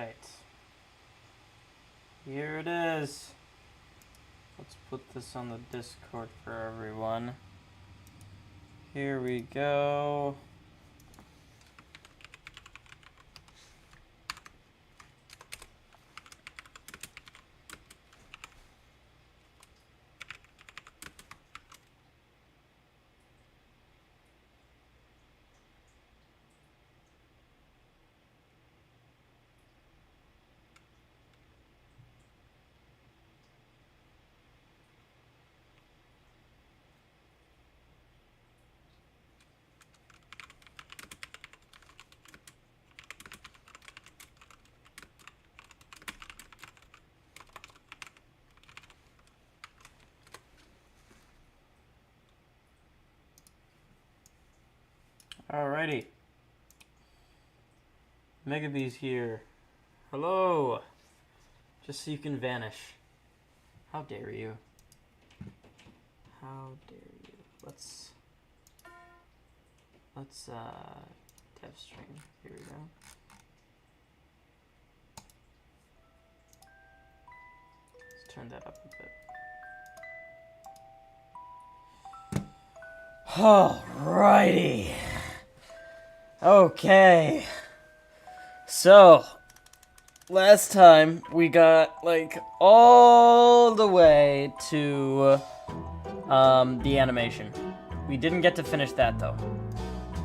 Alright. Here it is. Let's put this on the Discord for everyone. Here we go. Alrighty. Megabee's here. Hello. Just so you can vanish. How dare you? How dare you? Let's dev stream. Here we go. Let's turn that up a bit. Alrighty. Okay. So, last time we got like all the way to the animation. We didn't get to finish that though.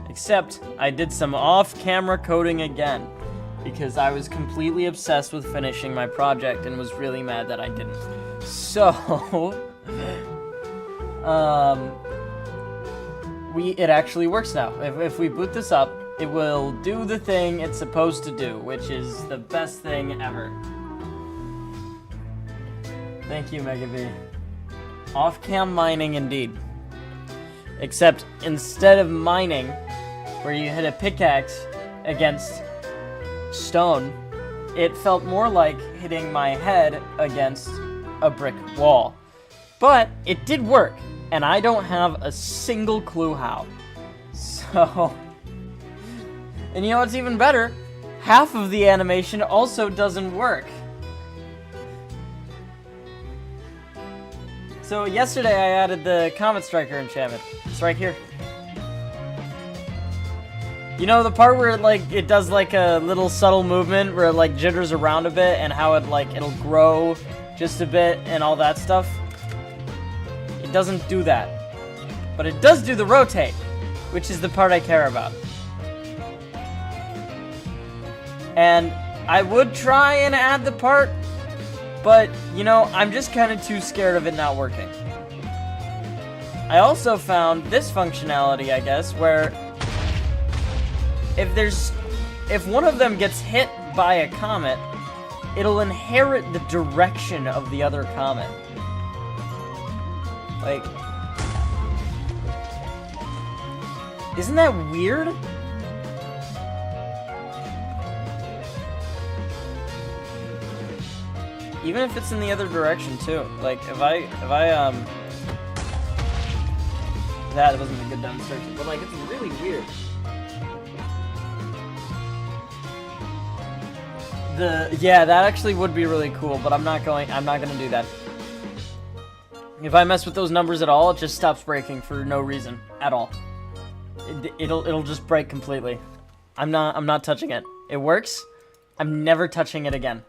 Except I did some off-camera coding again because I was completely obsessed with finishing my project and was really mad that I didn't. So, it actually works now. If we boot this up, it will do the thing it's supposed to do, which is the best thing ever. Thank you, Megavee. Off-cam mining indeed. Except instead of mining, where you hit a pickaxe against stone, it felt more like hitting my head against a brick wall. But it did work, and I don't have a single clue how. So... And you know what's even better? Half of the animation also doesn't work. So yesterday I added the Comet Striker enchantment. It's right here. You know the part where it does like a little subtle movement where it like jitters around a bit and how it'll grow just a bit and all that stuff? It doesn't do that. But it does do the rotate, which is the part I care about. And I would try and add the part, but, you know, I'm just kind of too scared of it not working. I also found this functionality, I guess, where if one of them gets hit by a comet, it'll inherit the direction of the other comet. Like, isn't that weird? Even if it's in the other direction too. Like if I that wasn't a good demonstration, but like it's really weird. Yeah, that actually would be really cool, but I'm not gonna do that. If I mess with those numbers at all, it just stops breaking for no reason at all. It'll just break completely. I'm not touching it. It works. I'm never touching it again.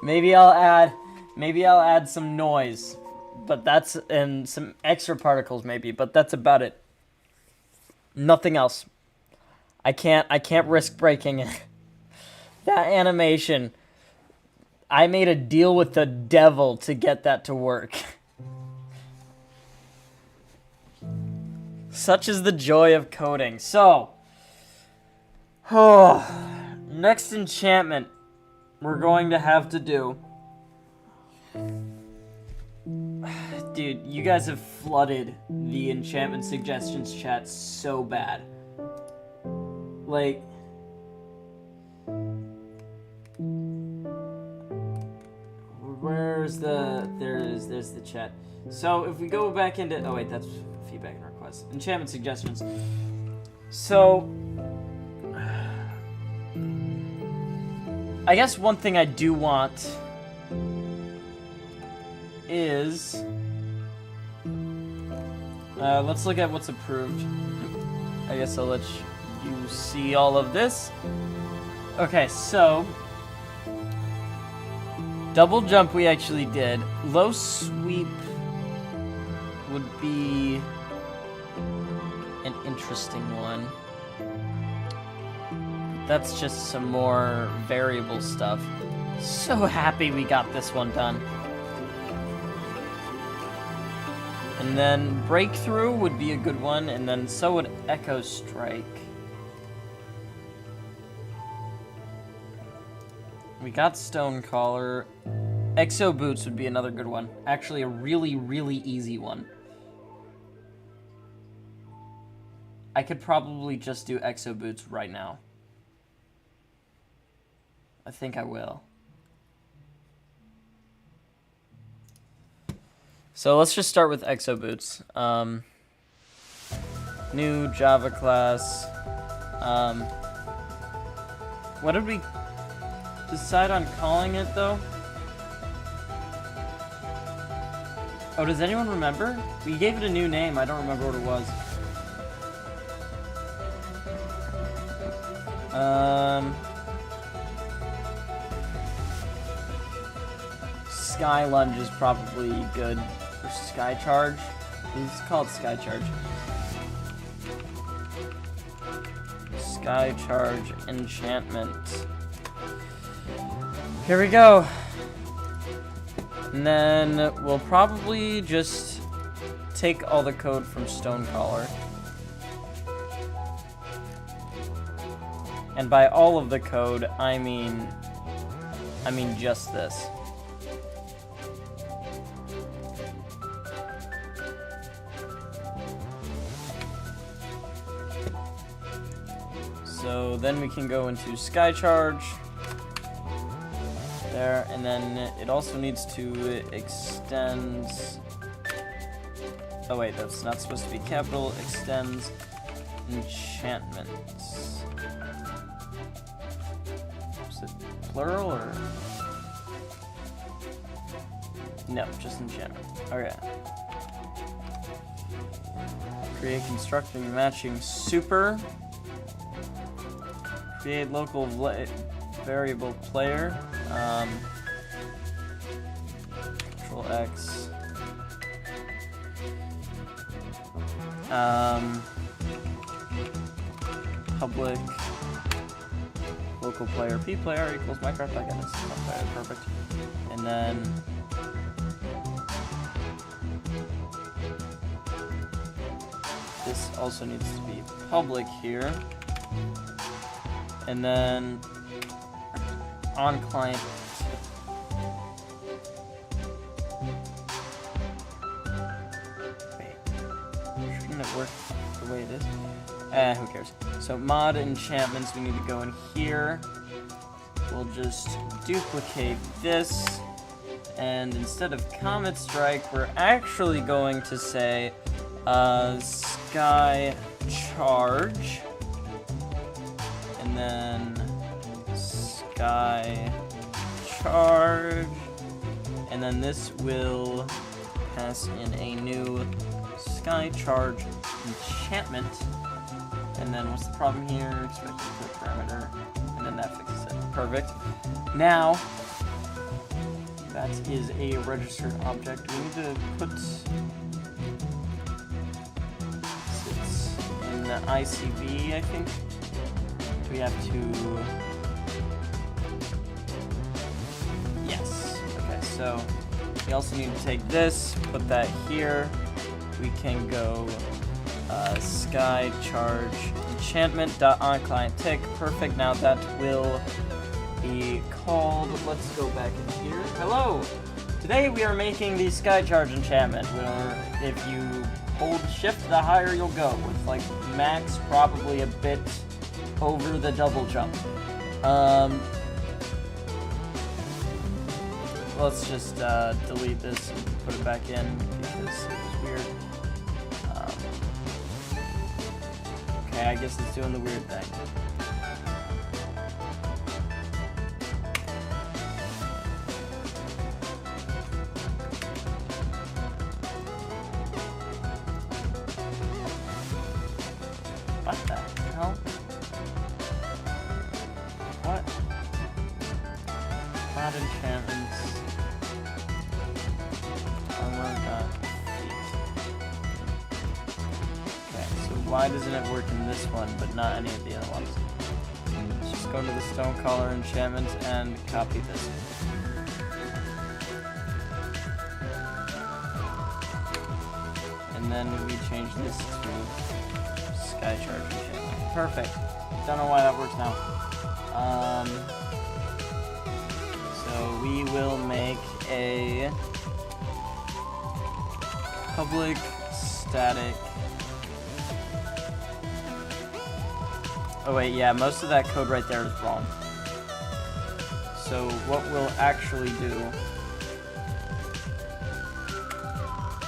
Maybe I'll add some noise, but and some extra particles maybe, but that's about it. Nothing else. I can't risk breaking it. That animation, I made a deal with the devil to get that to work. Such is the joy of coding. So, next enchantment we're going to have to do. Dude, you guys have flooded the enchantment suggestions chat so bad. Like, there's the chat. So if we go back into, oh wait, that's feedback and requests. Enchantment suggestions. So I guess one thing I do want is... let's look at what's approved. I guess I'll let you see all of this. Okay, so... double jump we actually did. Low sweep would be an interesting one. That's just some more variable stuff. So happy we got this one done. And then breakthrough would be a good one, and then so would echo strike. We got stone collar. Exo boots would be another good one. Actually, a really, really easy one. I could probably just do exo boots right now. I think I will. So let's just start with exo boots. New Java class. What did we decide on calling it though? Oh, does anyone remember? We gave it a new name. I don't remember what it was. Sky Lunge is probably good. Or Sky Charge. It's called Sky Charge. Sky Charge Enchantment. Here we go. And then we'll probably just take all the code from Stonecaller. And by all of the code, I mean just this. So then we can go into Sky Charge. There, and then it also needs to extend... Oh wait, that's not supposed to be capital. Extends enchantments. Is it plural or... No, just enchantment. Okay. Create constructing matching super. Create local variable player. Control X. Public local player P player equals Minecraft. I got this. Perfect. And then this also needs to be public here. And then on client. Wait, shouldn't it work the way it is? Who cares? So mod enchantments, we need to go in here. We'll just duplicate this, and instead of Comet Strike, we're actually going to say Sky Charge, and then Sky Charge, and then this will pass in a new Sky Charge enchantment. And then what's the problem here? Expected to parameter, and then that fixes it. Perfect. Now that is a registered object. We need to put it in the ICV, I think. We have to. Yes. Okay. So we also need to take this, put that here. We can go. Sky Charge Enchantment on client tick. Perfect. Now that will be called. Let's go back in here. Hello. Today we are making the Sky Charge Enchantment, where if you hold shift, the higher you'll go. With like max, probably a bit over the double jump. Let's just delete this and put it back in because it was weird. Okay, I guess it's doing the weird thing. What the hell? What? Bad enchantments. Armor got feet. Okay, so why doesn't it work in this one, but not any of the other ones? Let's just go to the Stonecaller enchantments and copy this. And then we change this to Sky Charge enchantment. Perfect. Don't know why that works now. So we will make a public static. Oh wait, yeah, most of that code right there is wrong. So what we'll actually do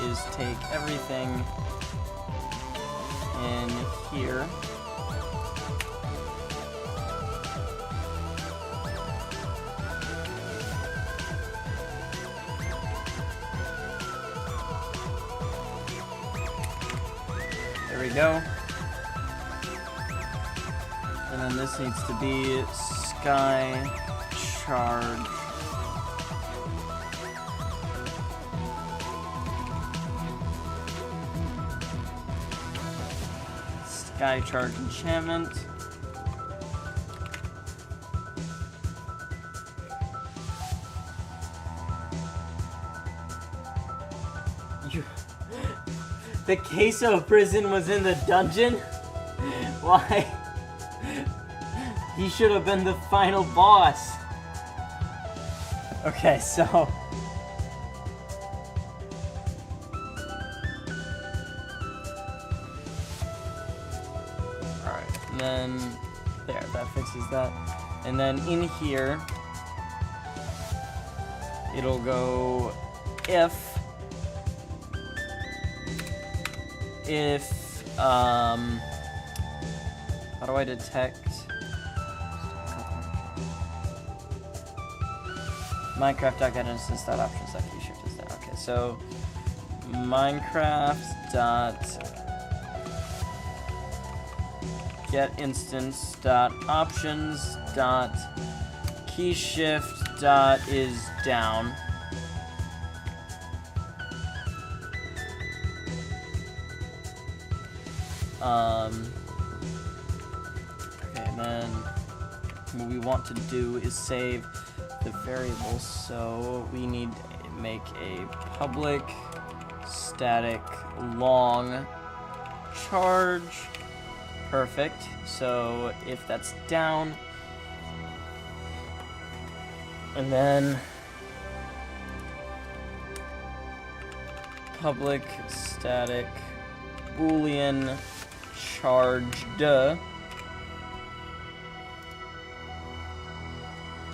is take everything in here. There we go. And then this needs to be Sky Charge. Sky Charge enchantment. The queso prison was in the dungeon? Why? He should have been the final boss. Okay, so... Alright, and then... There, that fixes that. And then in here... It'll go... If, how do I detect? Minecraft.getInstance.options.keyshift is there. Okay, so Minecraft.getInstance.options.keyshift.is down. Okay, and then what we want to do is save the variables, so we need to make a public static long charge. Perfect. So if that's down, and then public static Boolean charged, and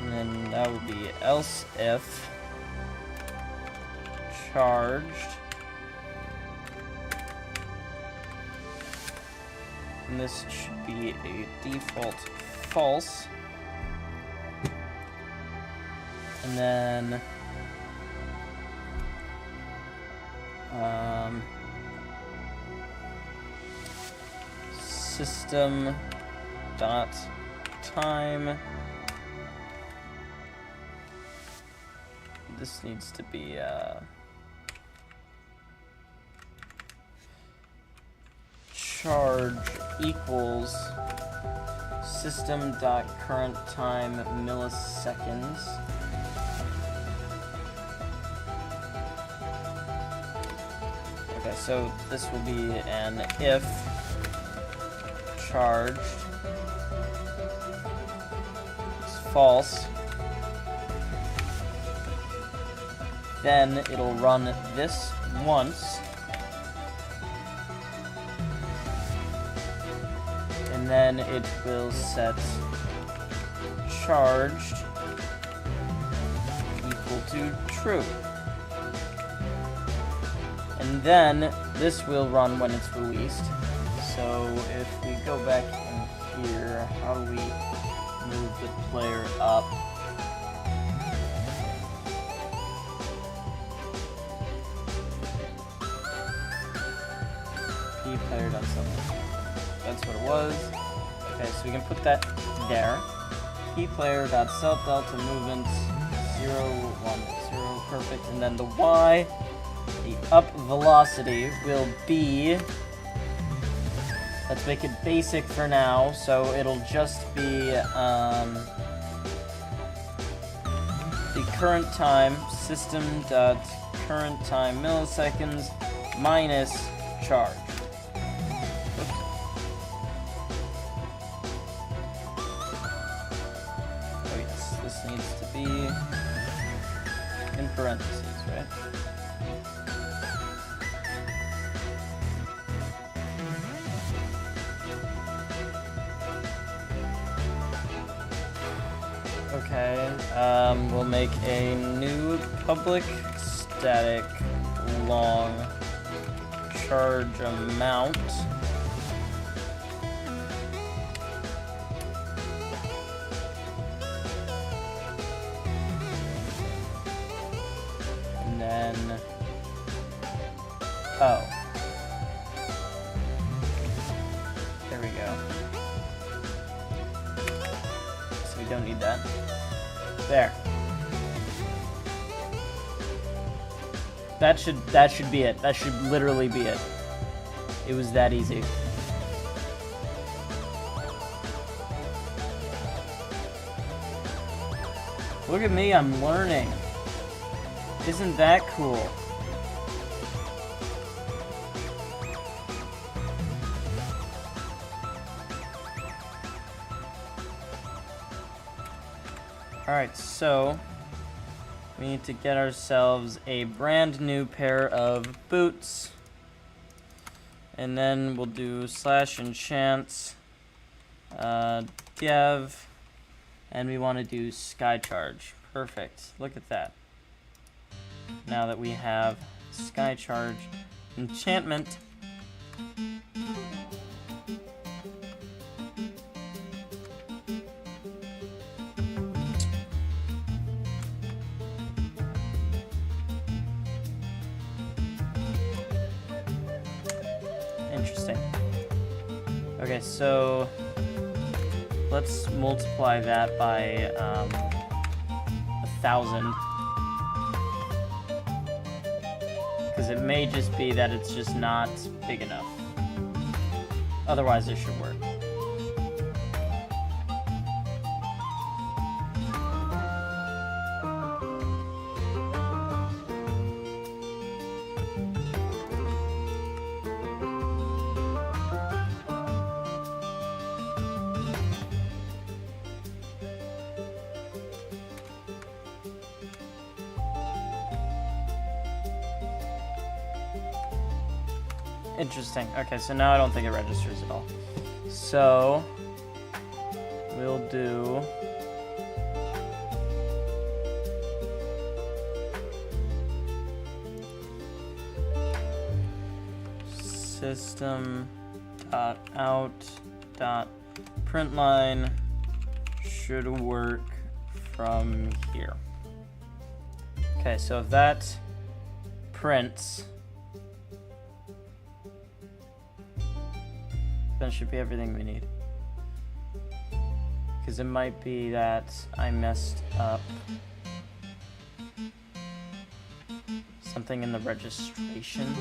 then that would be else if charged, and this should be a default false, and then system dot time. This needs to be charge equals system dot current time milliseconds. Okay, so this will be an if charged is false, then it'll run this once, and then it will set charged equal to true. And then this will run when it's released. So if we go back in here, how do we move the player up? P player done something. That's what it was. Okay, so we can put that there. keyPlayer.set delta movements 0, 1, 0, perfect. And then the y, the up velocity will be, let's make it basic for now, so it'll just be the current time, system.current time milliseconds minus charge. Oops. Oh yes, this needs to be in parentheses, right? Okay, we'll make a new public static long charge amount. And then, oh, there we go. So we don't need that. There. That should be it. That should literally be it. It was that easy. Look at me, I'm learning. Isn't that cool? Alright, so we need to get ourselves a brand new pair of boots. And then we'll do /enchant dev, and we want to do SkyCharge. Perfect. Look at that. Now that we have SkyCharge enchantment, interesting. Okay, so let's multiply that by 1,000. Because it may just be that it's just not big enough. Otherwise, it should work. Interesting. Okay, so now I don't think it registers at all. So we'll do system.out.println should work from here. Okay, so if that prints, that should be everything we need. Because it might be that I messed up something in the registration.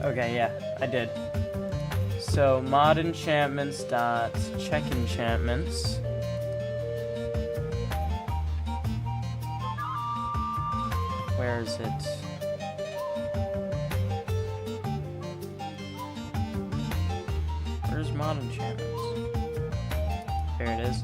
Okay, yeah, I did. So mod enchantments dot check enchantments. Where is it? Where's mod enchantments? There it is.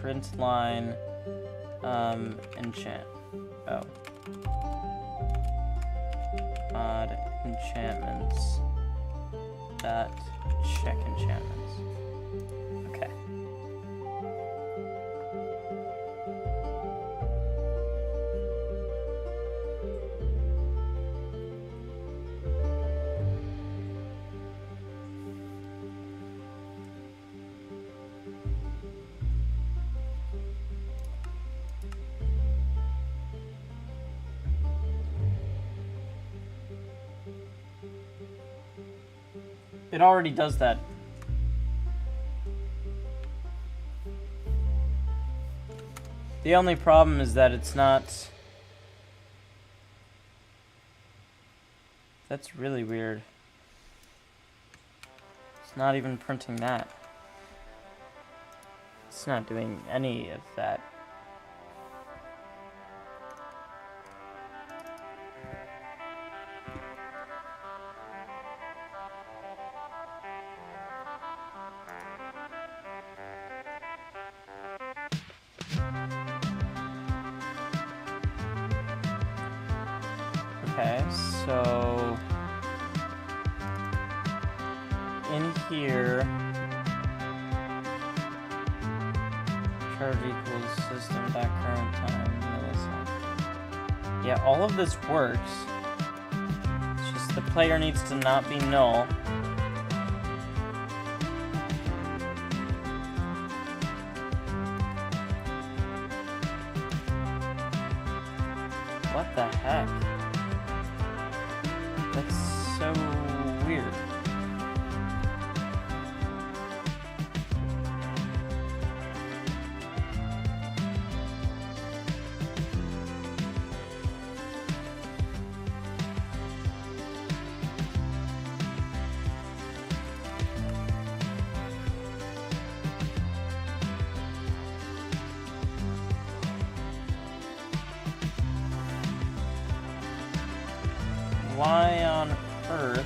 Println enchant. Oh. Mod enchantments dot check enchantments. Okay. It already does that. The only problem is that it's not... That's really weird. It's not even printing that. It's not doing any of that. Okay, so in here, charge equals system dot current time millisecond. Yeah, all of this works. It's just the player needs to not be null. What the heck? That's so weird. Why on earth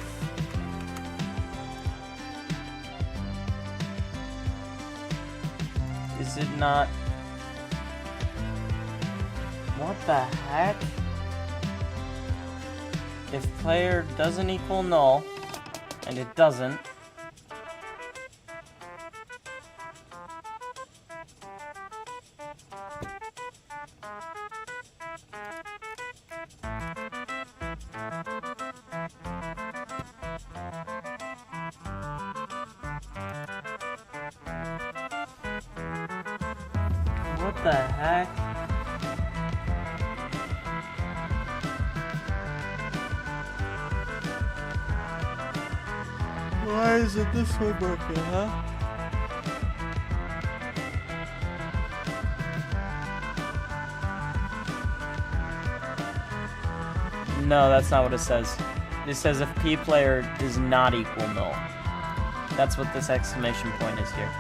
is it not? What the heck? If player doesn't equal null, and it doesn't, what the heck? Why isn't this one working, huh? No, that's not what it says. It says if P player does not equal null. That's what this exclamation point is here.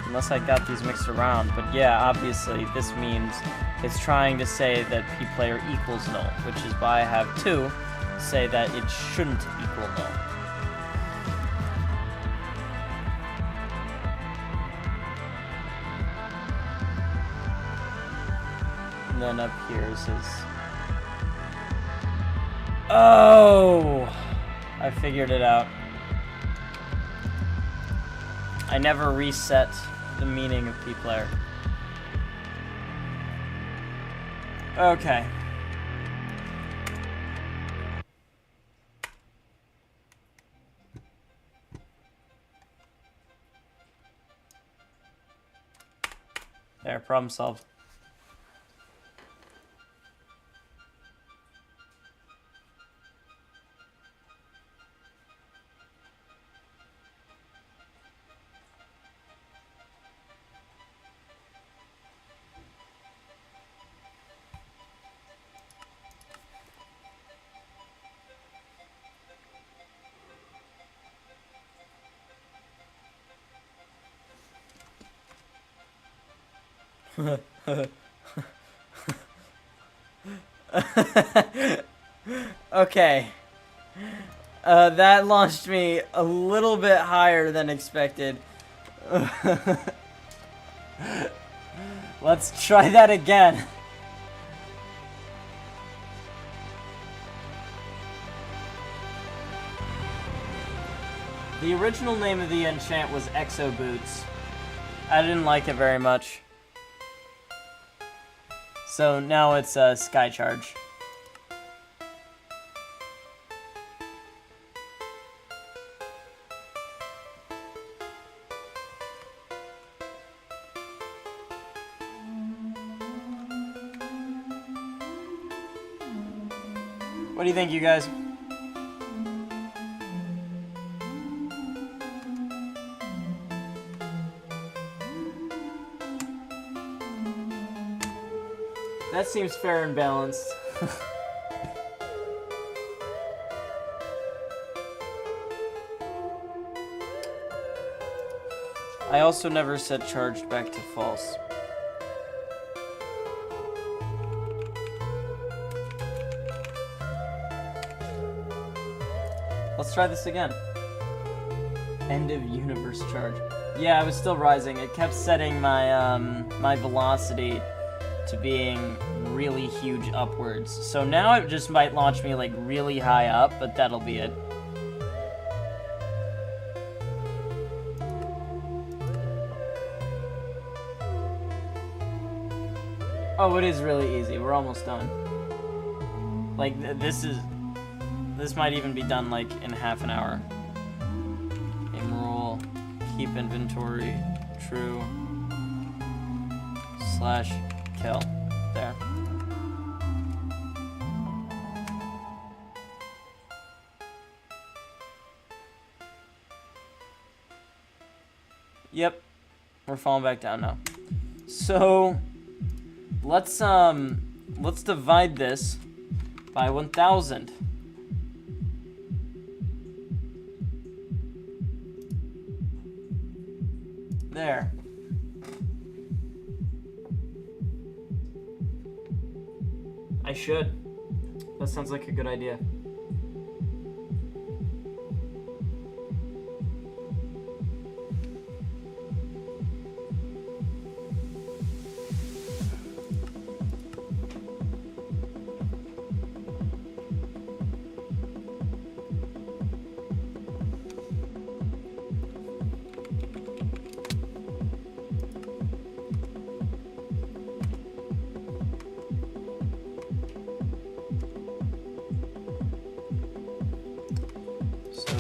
Unless I got these mixed around, but yeah, obviously this means it's trying to say that P player equals null, which is why I have 2 say that it shouldn't equal null. And then up here it says, oh, I figured it out. I never reset the meaning of P player. Okay. There, problem solved. Okay. That launched me a little bit higher than expected. Let's try that again. The original name of the enchant was Exo Boots. I didn't like it very much. So now it's Sky Charge. What do you think, you guys? That seems fair and balanced. I also never set charged back to false. Let's try this again. End of universe charge. Yeah, I was still rising. It kept setting my my velocity to being really huge upwards. So now it just might launch me like really high up, but that'll be it. Oh, it is really easy. We're almost done. Like, this might even be done, like, in half an hour. Aim roll, keep inventory, true, / kill. There. Yep. We're falling back down now. So... let's divide this by 1,000. There. I should. That sounds like a good idea.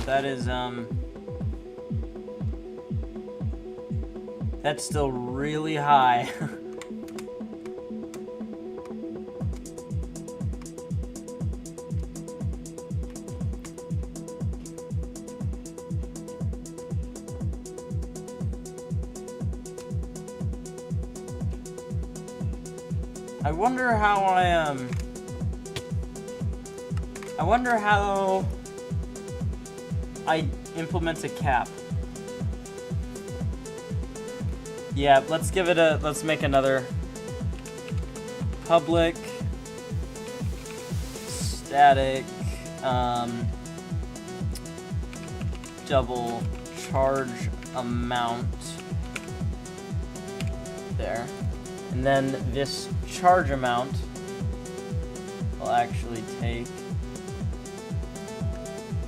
That is, that's still really high. I wonder how I implement a cap. Yeah, let's make another public static double charge amount there. And then this charge amount will actually take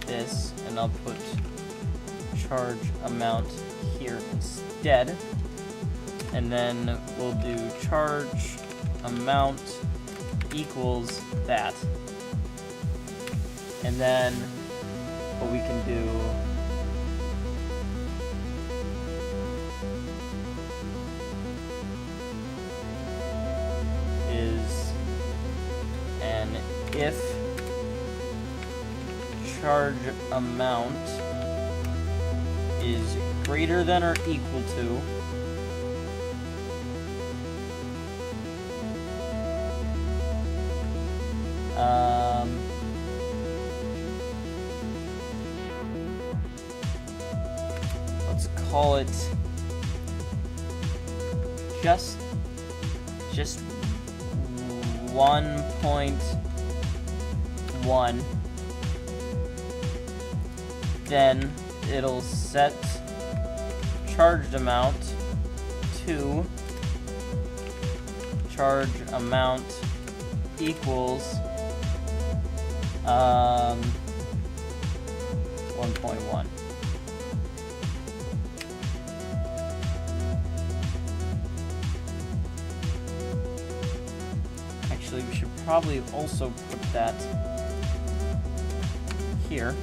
this, and I'll put charge amount here instead. And then we'll do charge amount equals that. And then what we can do is an if charge amount is greater than or equal to let's call it just 1.1, then it'll set charged amount to charge amount equals 1.1. Actually, we should probably also put that here.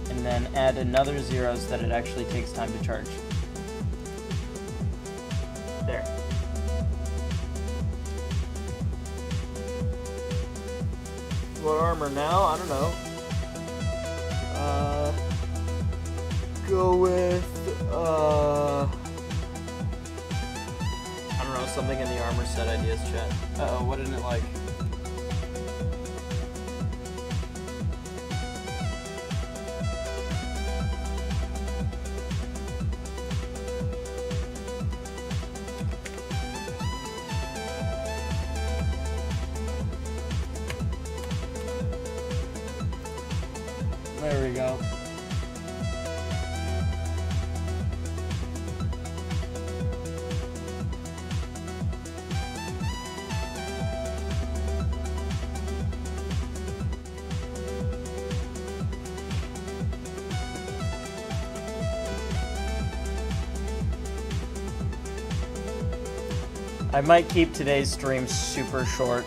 And then add another 0 so that it actually takes time to charge. There. What armor now? I don't know. go with, I don't know, something in the armor set ideas chat. Uh-oh, what didn't it like? There we go. I might keep today's stream super short,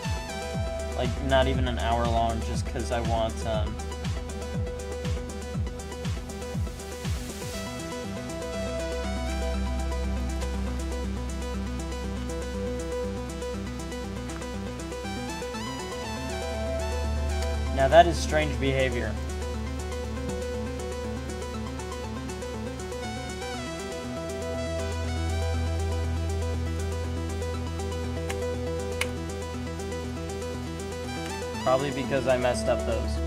like not even an hour long, just because I want, Now that is strange behavior. Probably because I messed up those.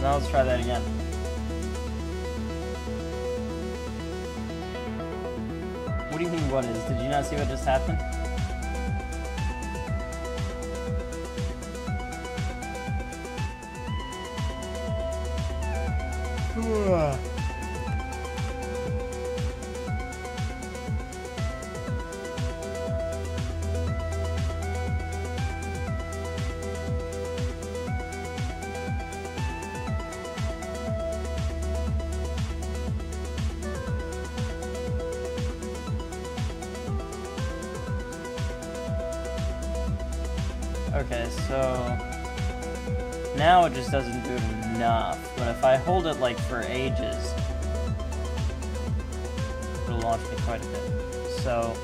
Now let's try that again. What do you mean what is? Did you not see what just happened? Okay, so now it just doesn't do it enough, but if I hold it like for ages, it'll launch me quite a bit. So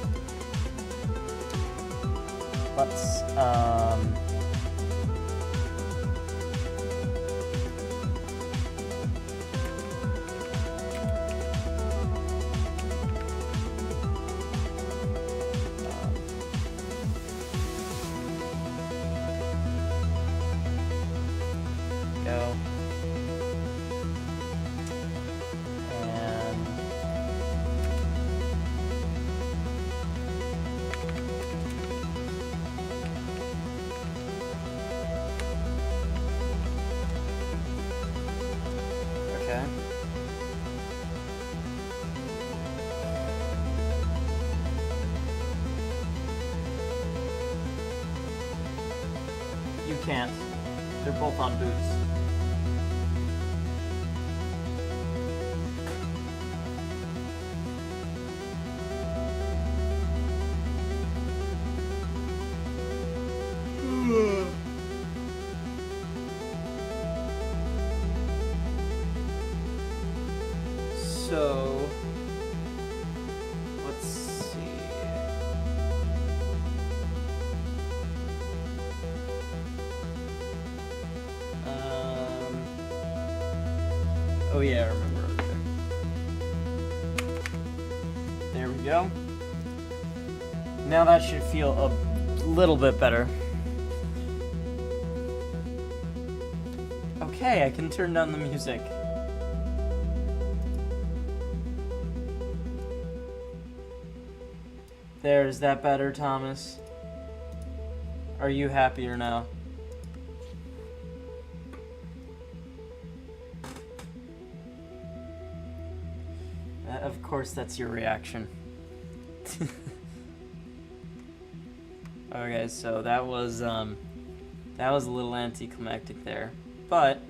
let's go. And okay. You can't. They're both on boots. So let's see. Oh yeah, I remember. Okay. There we go. Now that should feel a little bit better. Okay, I can turn down the music. There's that better, Thomas? Are you happier now? Of course, that's your reaction. Okay, so that was a little anticlimactic there, but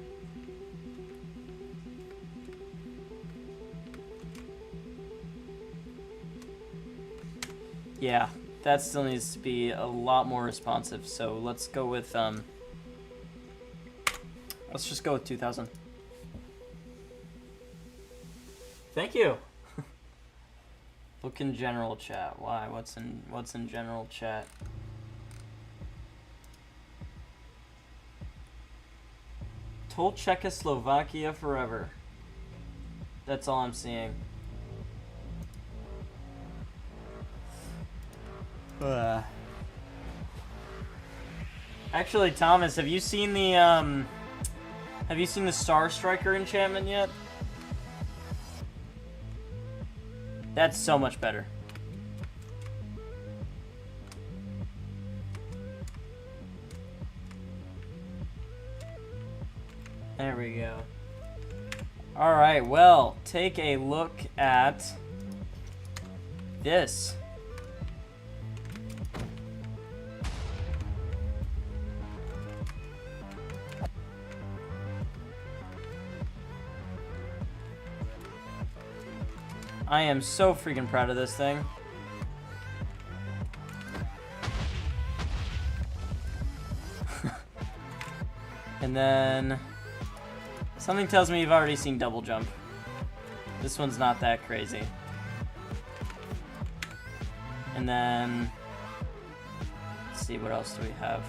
yeah, that still needs to be a lot more responsive. So let's go with let's just go with 2000. Thank you. Look in general chat. Why? What's in general chat? Told Czechoslovakia forever. That's all I'm seeing. Actually, Thomas, have you seen the Star Striker enchantment yet? That's so much better. There we go. Alright, well, take a look at this. I am so freaking proud of this thing. And then something tells me you've already seen double jump. This one's not that crazy. And then let's see, what else do we have?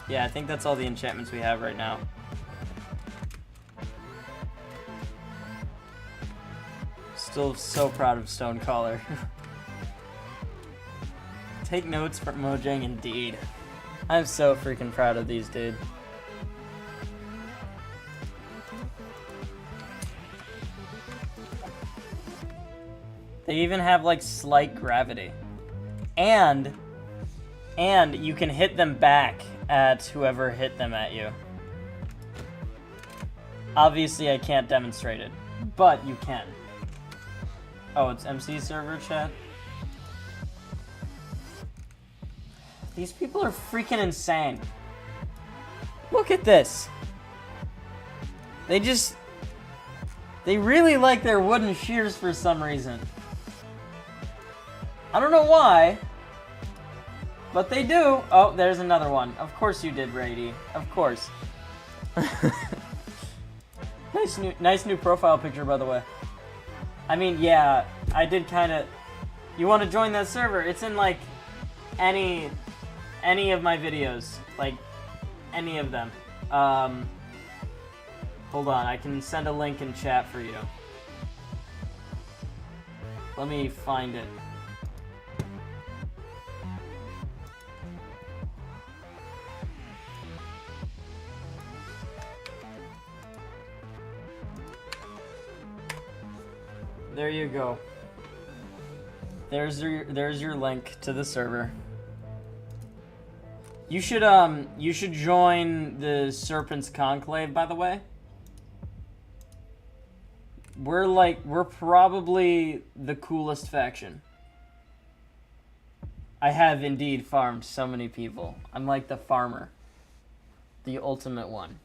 Yeah, I think that's all the enchantments we have right now. Still so proud of Stonecaller. Take notes from Mojang indeed. I'm so freaking proud of these, dude. They even have like slight gravity. And you can hit them back at whoever hit them at you. Obviously I can't demonstrate it, but you can. Oh, it's MC server chat? These people are freaking insane. Look at this. They really like their wooden shears for some reason. I don't know why, but they do. Oh, there's another one. Of course you did, Rady. Of course. Nice new profile picture, by the way. I mean, yeah, I did kind of... You want to join that server? It's in, like, any of my videos. Like, any of them. Hold on, I can send a link in chat for you. Let me find it. There you go. There's your link to the server. You should join the Serpent's Conclave, by the way. We're probably the coolest faction. I have indeed farmed so many people. I'm like the farmer. The ultimate one.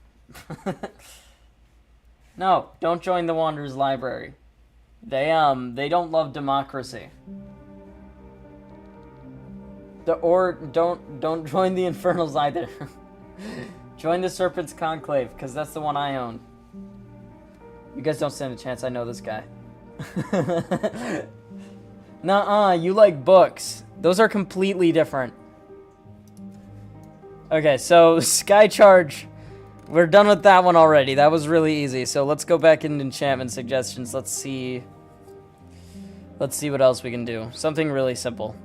No, don't join the Wanderer's Library. They don't love democracy. Don't join the Infernals either. Join the Serpent's Conclave, because that's the one I own. You guys don't stand a chance, I know this guy. Nuh-uh, you like books. Those are completely different. Okay, so Skycharge, we're done with that one already. That was really easy. So let's go back into enchantment suggestions. Let's see what else we can do. Something really simple.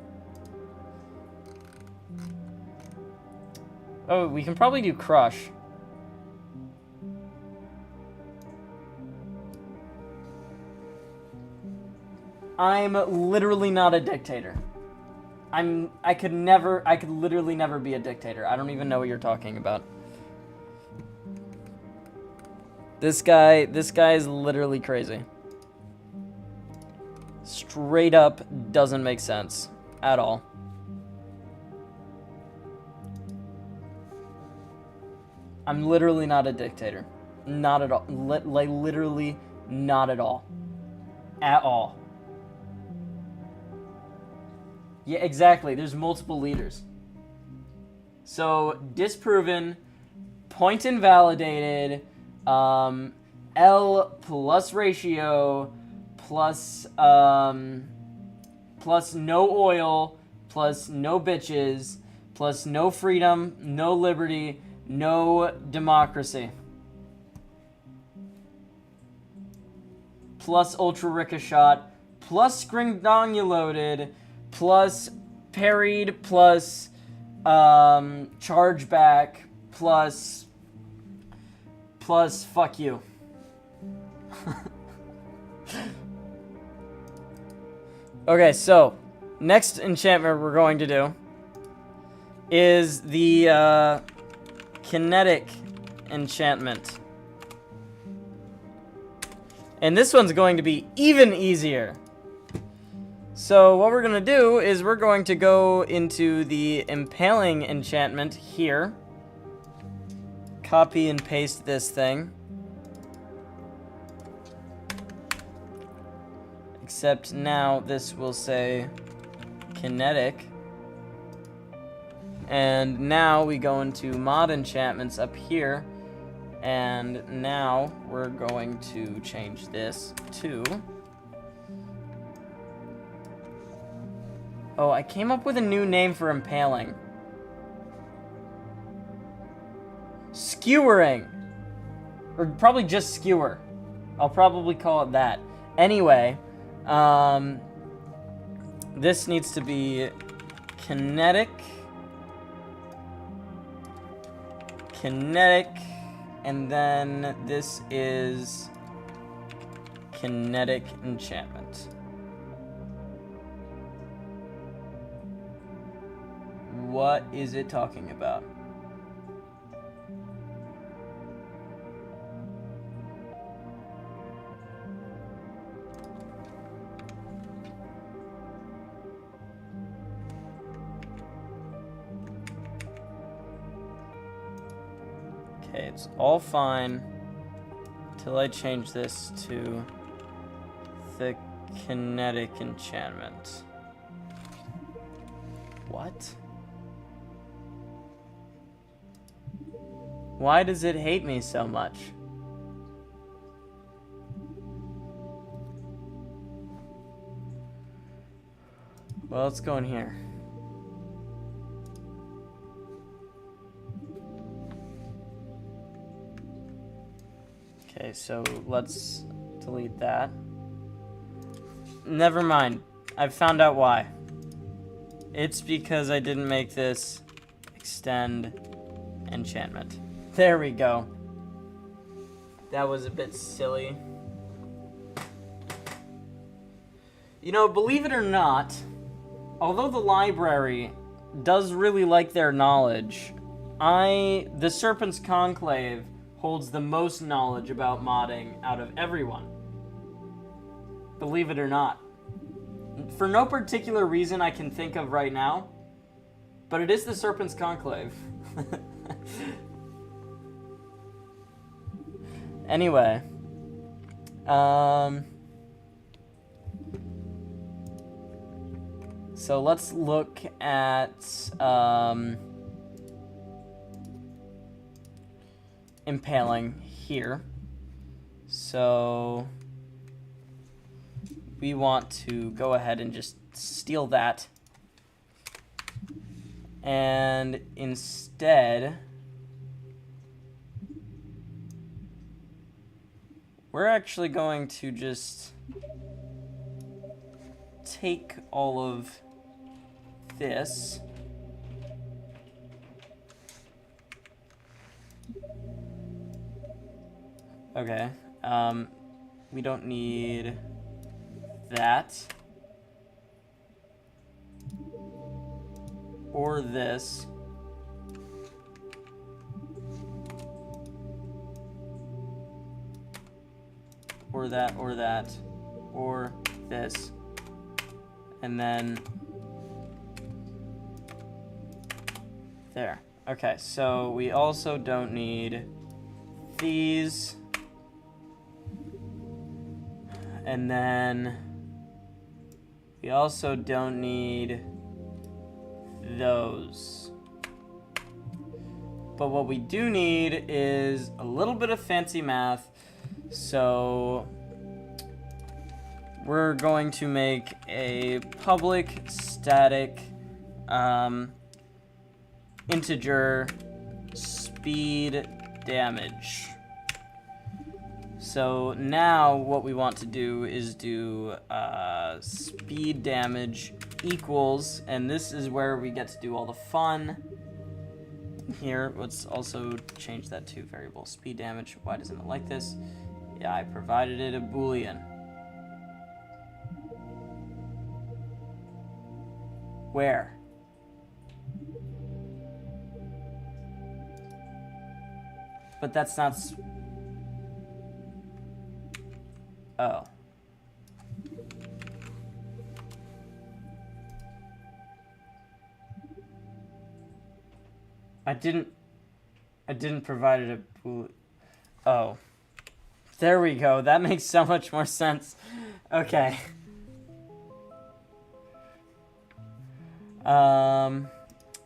Oh, we can probably do Crush. I'm literally not a dictator. I could literally never be a dictator. I don't even know what you're talking about. This guy is literally crazy. Straight up doesn't make sense at all. I'm literally not a dictator. Not at all. Like literally not at all. At all. Yeah, exactly. There's multiple leaders. So, disproven, point invalidated, L plus ratio, plus no oil, plus no bitches, plus no freedom, no liberty, no democracy. Plus ultra ricochet, plus Skringdong loaded, plus parried plus charge back plus fuck you. Okay, so next enchantment we're going to do is the kinetic enchantment. And this one's going to be even easier. So what we're going to do is we're going to go into the impaling enchantment here. Copy and paste this thing. Except now this will say kinetic. And now we go into mod enchantments up here. And now we're going to change this to... Oh, I came up with a new name for impaling. Skewering. Or probably just skewer. I'll probably call it that. Anyway, this needs to be kinetic. Kinetic. And then this is kinetic enchantment. What is it talking about? Okay, it's all fine till I change this to the kinetic enchantment. What? Why does it hate me so much? Well, let's go in here. Okay, so let's delete that. Never mind. I've found out why. It's because I didn't make this extend enchantment. There we go. That was a bit silly. You know, believe it or not, although the library does really like their knowledge, the Serpent's Conclave holds the most knowledge about modding out of everyone. Believe it or not. For no particular reason I can think of right now, but it is the Serpent's Conclave. Anyway, so let's look at impaling here. So we want to go ahead and just steal that, and instead we're actually going to just take all of this okay, we don't need that or this. Or that, or this. And then there. Okay, so we also don't need these. And then we also don't need those. But what we do need is a little bit of fancy math. So we're going to make a public static integer speed damage. So now what we want to do is do speed damage equals, and this is where we get to do all the fun. Here, let's also change that to variable speed damage. Why doesn't it like this? Yeah, I provided it a Boolean. Where? But that's not... Oh. I didn't provide it a Boolean. Oh. There we go. That makes so much more sense. Okay.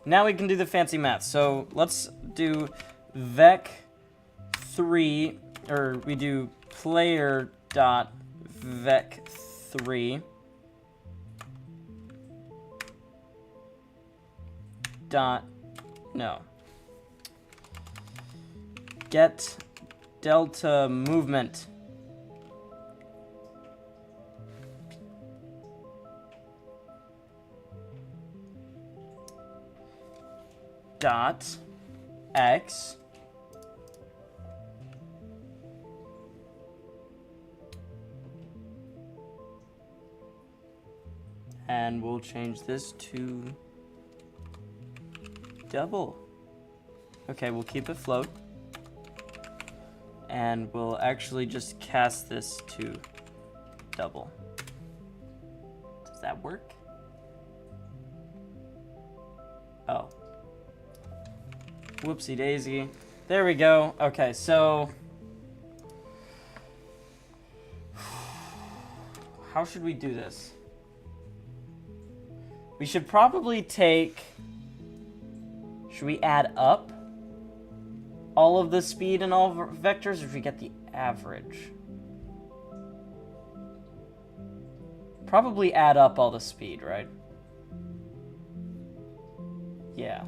Now we can do the fancy math. So let's do vec3, or we do player dot vec3 dot, no, get delta movement dot x and we'll change this to double. Okay, we'll keep it float. And we'll actually just cast this to double. Does that work? Oh. Whoopsie daisy. There we go. Okay, so... how should we do this? We should probably take... should we add up all of the speed and all vectors, or should we get the average? Probably add up all the speed, right? Yeah.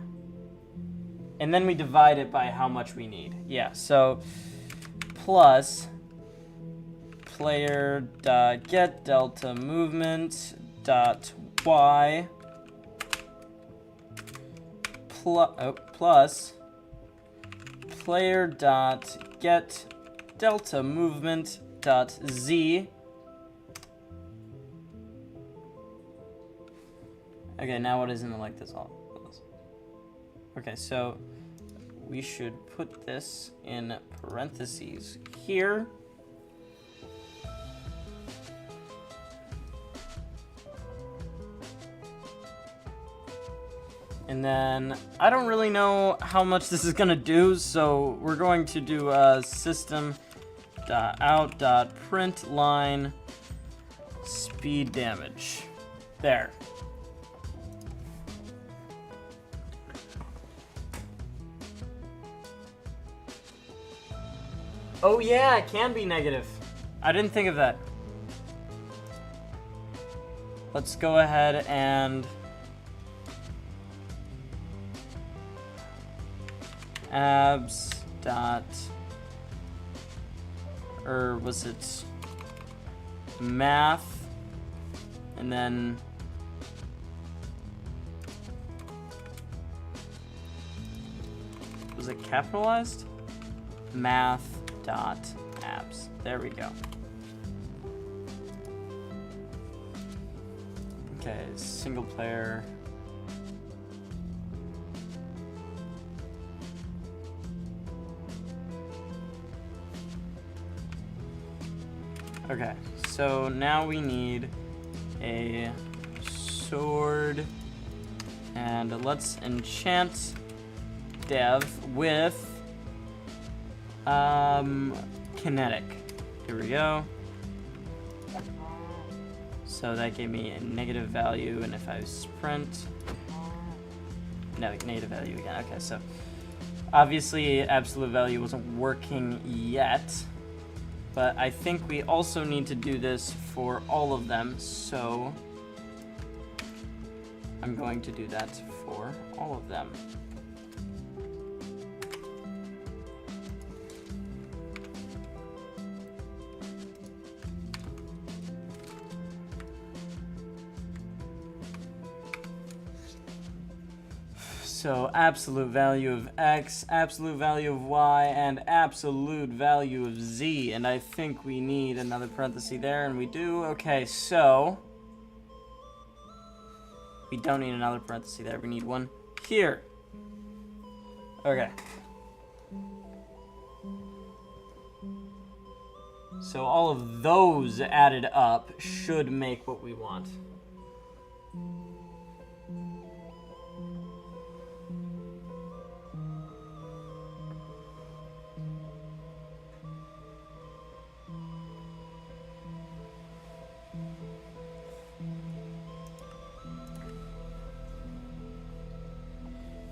And then we divide it by how much we need. Yeah, so plus player dot get delta movement dot y plus player dot get delta movement dot z. Okay, now what isn't it like this all? Okay, so we should put this in parentheses here. And then I don't really know how much this is gonna do, so we're going to do system.out.println speed damage. There. Oh yeah, it can be negative. I didn't think of that. Let's go ahead and abs dot, or was it math, and then was it capitalized? Math dot abs. There we go. Okay, single player. Okay, so now we need a sword, and let's enchant dev with kinetic. Here we go. So that gave me a negative value, and if I sprint, no, negative value again. Okay, so obviously absolute value wasn't working yet, but I think we also need to do this for all of them, so I'm going to do that for all of them. So absolute value of x, absolute value of y, and absolute value of z. And I think we need another parenthesis there, and we do. Okay, so we don't need another parenthesis there. We need one here. Okay. So all of those added up should make what we want.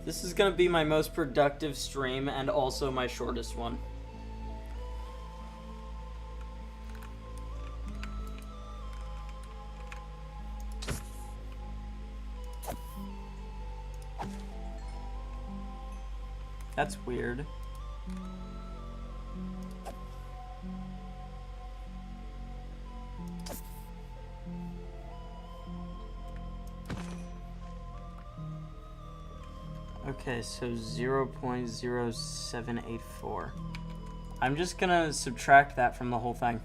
This is going to be my most productive stream and also my shortest one. That's weird. Okay, so 0.0784. I'm just gonna subtract that from the whole thing,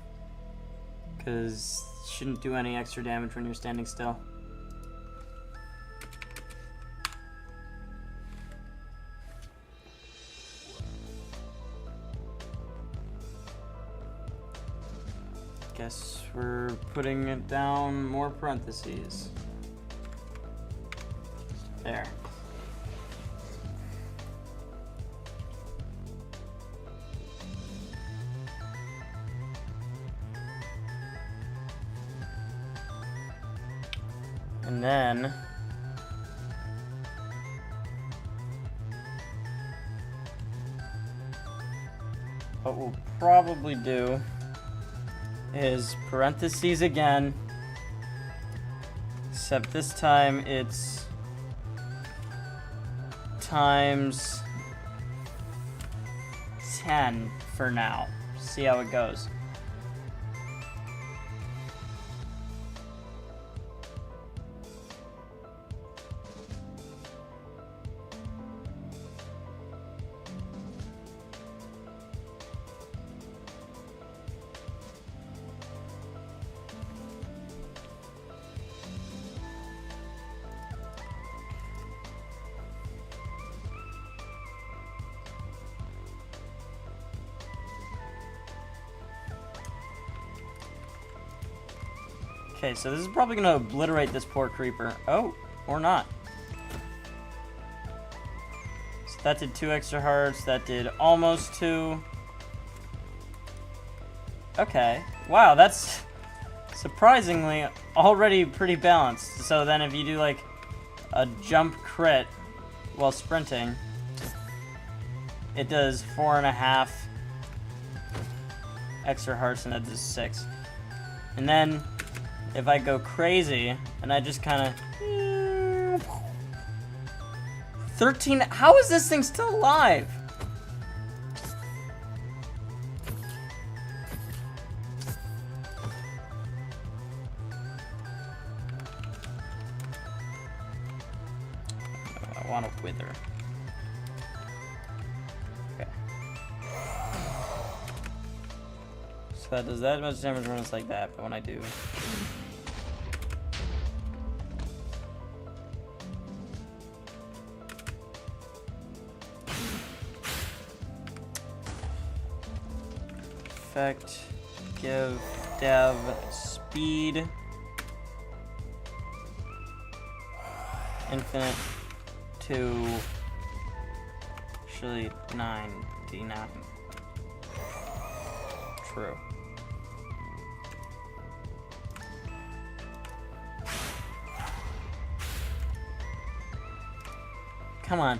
because it shouldn't do any extra damage when you're standing still. Guess we're putting it down more parentheses. There. And then what we'll probably do is parentheses again, except this time it's times 10 for now. See how it goes. Okay, so this is probably going to obliterate this poor creeper. Oh, or not. So that did 2 extra hearts. That did almost 2. Okay. Wow, that's surprisingly already pretty balanced. So then if you do like a jump crit while sprinting, it does 4.5 extra hearts and that does 6. And then if I go crazy and I just kind of 13. How is this thing still alive? I want to wither. Okay. So that does that much damage when it's like that, but when I do. Effect, give dev speed, infinite to actually 99. True. Come on.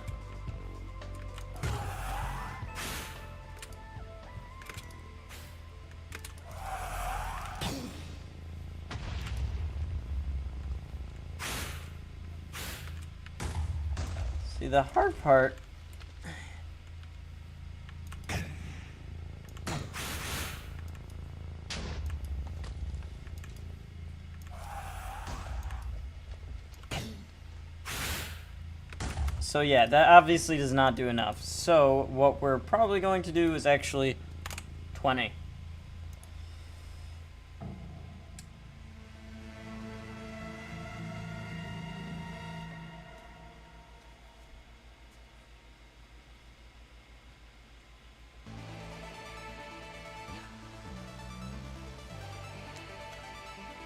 See, the hard part So yeah, that obviously does not do enough. So what we're probably going to do is actually 20.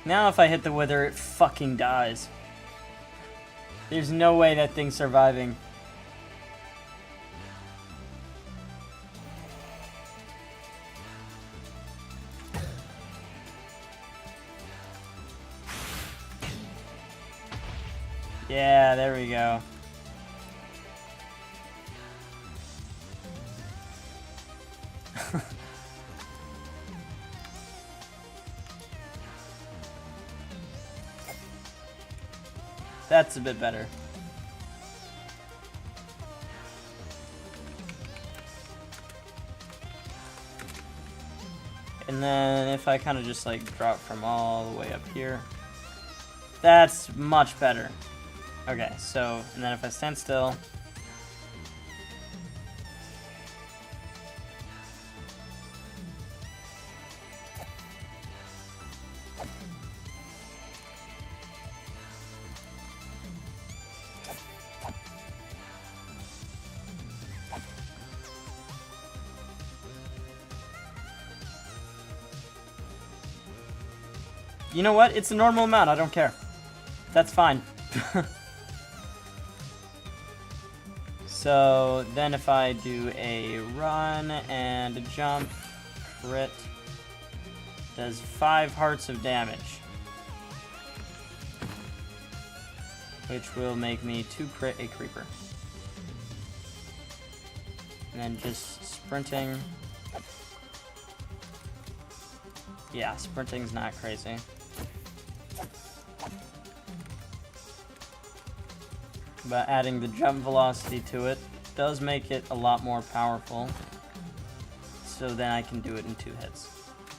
Now if I hit the wither, it fucking dies. There's no way that thing's surviving. Yeah, there we go. That's a bit better. And then if I kind of just like drop from all the way up here, that's much better. Okay, so, and then if I stand still, you know what? It's a normal amount. I don't care. That's fine. So then if I do a run and a jump, crit, does 5 hearts of damage. Which will make me 2 crit a creeper. And then just sprinting. Yeah, sprinting's not crazy. But adding the jump velocity to it does make it a lot more powerful. So then I can do it in 2 hits.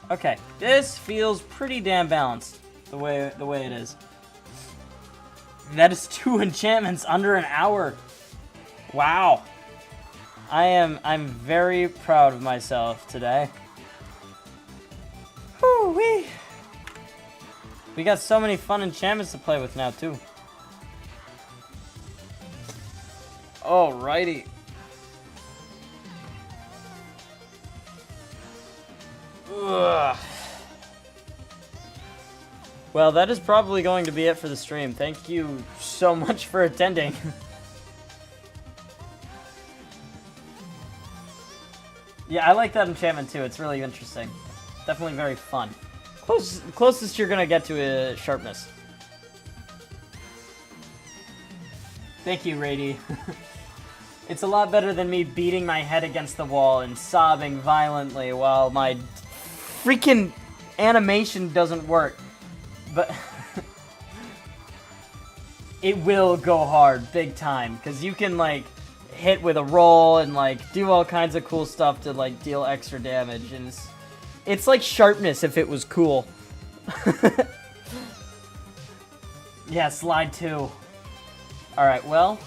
Okay, this feels pretty damn balanced the way it is. That is 2 enchantments under an hour. Wow. I'm very proud of myself today. Whoo-wee. We got so many fun enchantments to play with now too. Alrighty. Ugh. Well, that is probably going to be it for the stream. Thank you so much for attending. Yeah, I like that enchantment too. It's really interesting. Definitely very fun. Closest you're gonna get to a sharpness. Thank you, Rady. It's a lot better than me beating my head against the wall and sobbing violently while my freaking animation doesn't work. But it will go hard, big time, because you can, like, hit with a roll and, like, do all kinds of cool stuff to, like, deal extra damage, and it's like sharpness if it was cool. Yeah, slide 2. Alright, well,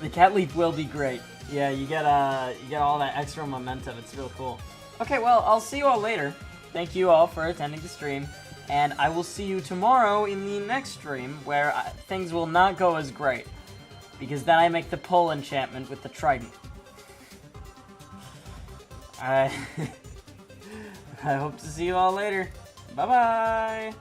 the cat leap will be great. Yeah, you get all that extra momentum. It's real cool. Okay, well, I'll see you all later. Thank you all for attending the stream. And I will see you tomorrow in the next stream where things will not go as great. Because then I make the pull enchantment with the trident. I hope to see you all later. Bye-bye!